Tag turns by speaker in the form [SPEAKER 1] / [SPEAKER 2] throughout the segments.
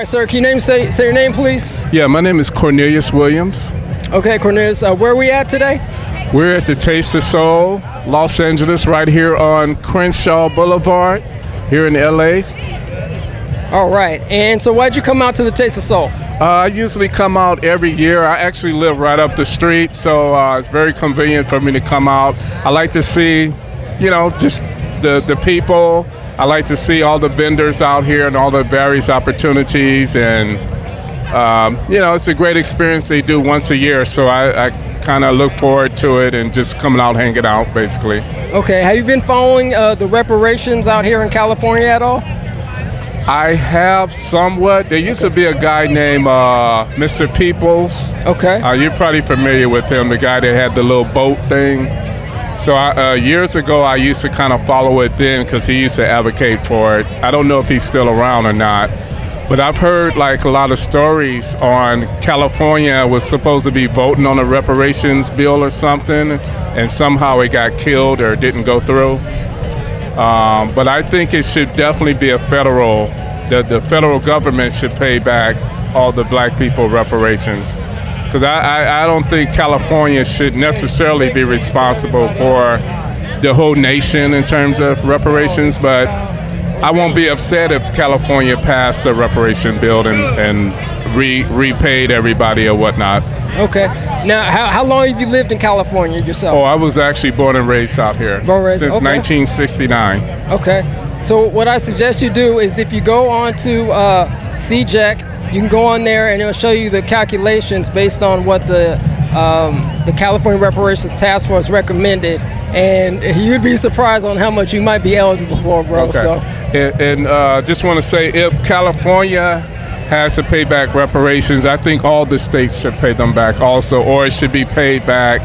[SPEAKER 1] right, sir. Can you say your name, please?
[SPEAKER 2] Yeah, my name is Cornelius Williams.
[SPEAKER 1] Okay, Cornelius. Where are we at today?
[SPEAKER 2] We're at the Taste of Soul, Los Angeles, right here on Crenshaw Boulevard, here in LA.
[SPEAKER 1] All right. And so why'd you come out to the Taste of Soul?
[SPEAKER 2] I usually come out every year. I actually live right up the street, so it's very convenient for me to come out. I like to see, just the people. I like to see all the vendors out here and all the various opportunities, and it's a great experience they do once a year, so I kind of look forward to it and just coming out, hanging out, basically.
[SPEAKER 1] Okay, have you been following the reparations out here in California at all?
[SPEAKER 2] I have somewhat. There used to be a guy named Mr. Peoples.
[SPEAKER 1] Okay.
[SPEAKER 2] You're probably familiar with him, the guy that had the little boat thing. So years ago, I used to kind of follow it then because he used to advocate for it. I don't know if he's still around or not. But I've heard like a lot of stories on California was supposed to be voting on a reparations bill or something, and somehow it got killed or didn't go through. But I think it should definitely be the federal government should pay back all the black people reparations. Because I don't think California should necessarily be responsible for the whole nation in terms of reparations, but I won't be upset if California passed the reparation bill and repaid everybody or whatnot.
[SPEAKER 1] Okay. Now, how long have you lived in California yourself?
[SPEAKER 2] Oh, I was actually born and raised out here since 1969.
[SPEAKER 1] Okay. So what I suggest you do is if you go on to CJEC, you can go on there and it'll show you the calculations based on what the California Reparations Task Force recommended, and you'd be surprised on how much you might be eligible for, bro.
[SPEAKER 2] Okay.
[SPEAKER 1] So.
[SPEAKER 2] And just want to say, if California has to pay back reparations, I think all the states should pay them back also, or it should be paid back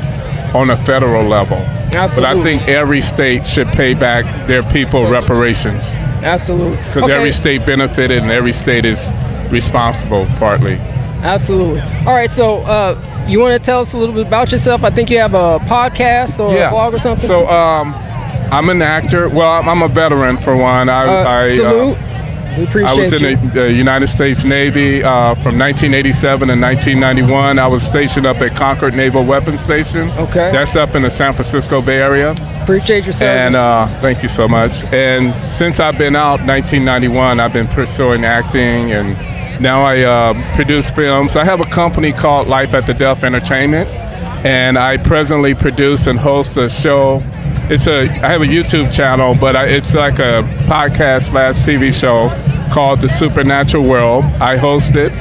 [SPEAKER 2] on a federal level.
[SPEAKER 1] Absolutely.
[SPEAKER 2] But I think every state should pay back their people reparations.
[SPEAKER 1] Absolutely.
[SPEAKER 2] Because every state benefited and every state is responsible partly.
[SPEAKER 1] Absolutely. All right, so you want to tell us a little bit about yourself? I think you have a podcast or a blog or something.
[SPEAKER 2] So I'm an actor. Well, I'm a veteran for one.
[SPEAKER 1] Salute. We appreciate
[SPEAKER 2] I was in the United States Navy from 1987 and 1991. I was stationed up at Concord Naval Weapons Station.
[SPEAKER 1] Okay.
[SPEAKER 2] That's up in the San Francisco Bay Area.
[SPEAKER 1] Appreciate your service.
[SPEAKER 2] And thank you so much. And since I've been out, 1991, I've been pursuing acting, and now I produce films. I have a company called Life at the Deaf Entertainment, and I presently produce and host a show. I have a YouTube channel, but it's like a podcast/TV show called The Supernatural World. I host it.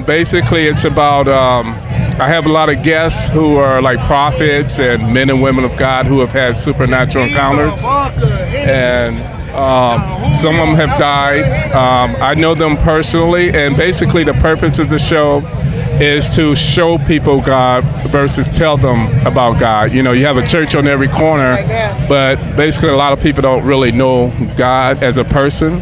[SPEAKER 2] Basically, it's about, I have a lot of guests who are like prophets and men and women of God who have had supernatural encounters. And some of them have died. I know them personally, and basically the purpose of the show is to show people God versus tell them about God. You have a church on every corner, but basically a lot of people don't really know God as a person.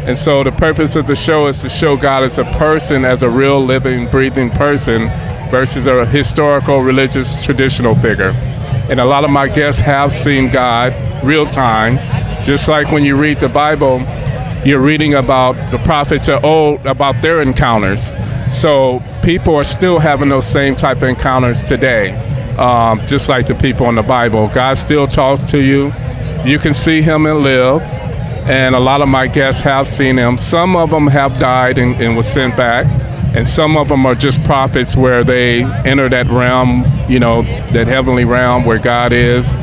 [SPEAKER 2] And so the purpose of the show is to show God as a person, as a real living, breathing person versus a historical, religious, traditional figure. And a lot of my guests have seen God real time. Just like when you read the Bible, you're reading about the prophets of old, about their encounters. So people are still having those same type of encounters today, just like the people in the Bible. God still talks to you. You can see him and live. And a lot of my guests have seen him. Some of them have died and was sent back. And some of them are just prophets where they enter that realm, that heavenly realm where God is.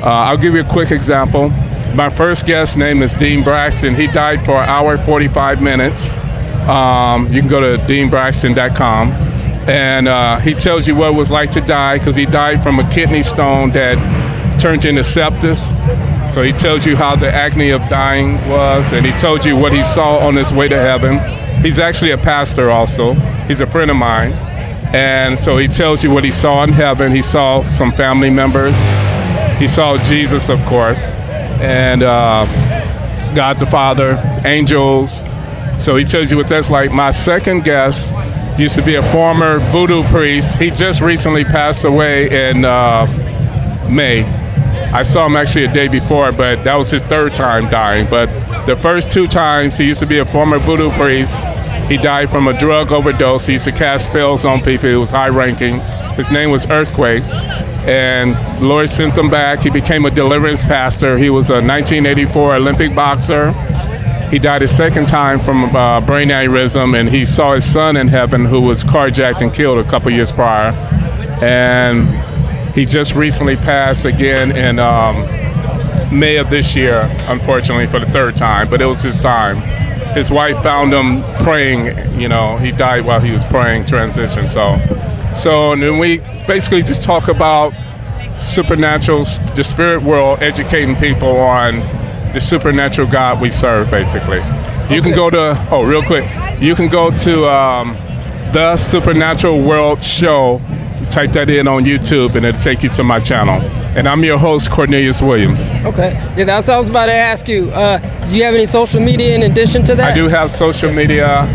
[SPEAKER 2] I'll give you a quick example. My first guest's name is Dean Braxton. He died for 1 hour, 45 minutes. You can go to deanbraxton.com. And he tells you what it was like to die, because he died from a kidney stone that turned into sepsis. So he tells you how the agony of dying was, and he told you what he saw on his way to heaven. He's actually a pastor also. He's a friend of mine. And so he tells you what he saw in heaven. He saw some family members. He saw Jesus, of course, and God the Father, angels. So he tells you what that's like. My second guest used to be a former voodoo priest. He just recently passed away in May. I saw him actually a day before, but that was his third time dying. But the first 2 times, he used to be a former voodoo priest. He died from a drug overdose. He used to cast spells on people. He was high ranking. His name was Earthquake. And the Lord sent him back. He became a deliverance pastor. He was a 1984 Olympic boxer. He died a second time from brain aneurysm, and he saw his son in heaven who was carjacked and killed a couple years prior. And he just recently passed again in May of this year, unfortunately, for the third time, but it was his time. His wife found him praying, you know, he died while he was praying, transition. So and then we basically just talk about supernatural, the spirit world, educating people on the supernatural God we serve, basically. You can go to, real quick, you can go to The Supernatural World Show, type that in on YouTube, and it'll take you to my channel. And I'm your host, Cornelius Williams.
[SPEAKER 1] Okay. Yeah, that's what I was about to ask you. Do you have any social media in addition to that?
[SPEAKER 2] I do have social media.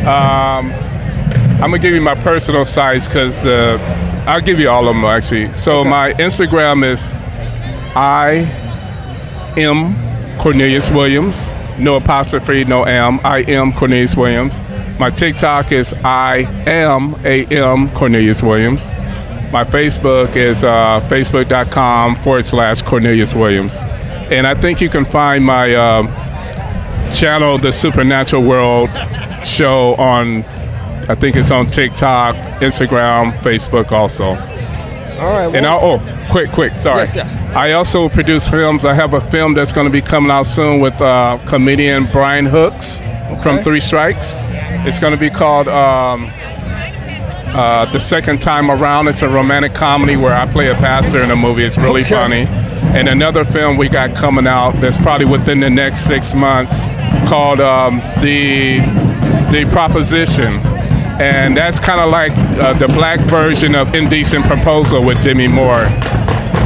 [SPEAKER 2] I'm going to give you my personal sites because I'll give you all of them, actually. So my Instagram is I am Cornelius Williams. No apostrophe, no am. I am Cornelius Williams. My TikTok is I am Cornelius Williams. My Facebook is facebook.com/Cornelius Williams. And I think you can find my channel, The Supernatural World Show, on, I think it's on TikTok, Instagram, Facebook also.
[SPEAKER 1] All right. Well,
[SPEAKER 2] And quick, sorry.
[SPEAKER 1] Yes.
[SPEAKER 2] I also produce films. I have a film that's going to be coming out soon with comedian Brian Hooks from Three Strikes. It's going to be called The Second Time Around. It's a romantic comedy where I play a pastor in a movie. It's really funny. And another film we got coming out that's probably within the next 6 months called The Proposition. And that's kind of like the black version of Indecent Proposal with Demi Moore.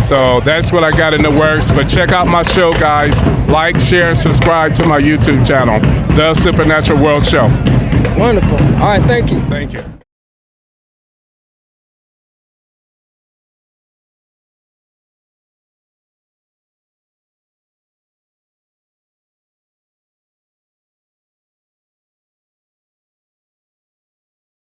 [SPEAKER 2] So that's what I got in the works. But check out my show, guys. Like, share, subscribe to my YouTube channel, The Supernatural World Show.
[SPEAKER 1] Wonderful. All right, thank you.
[SPEAKER 2] Thank you.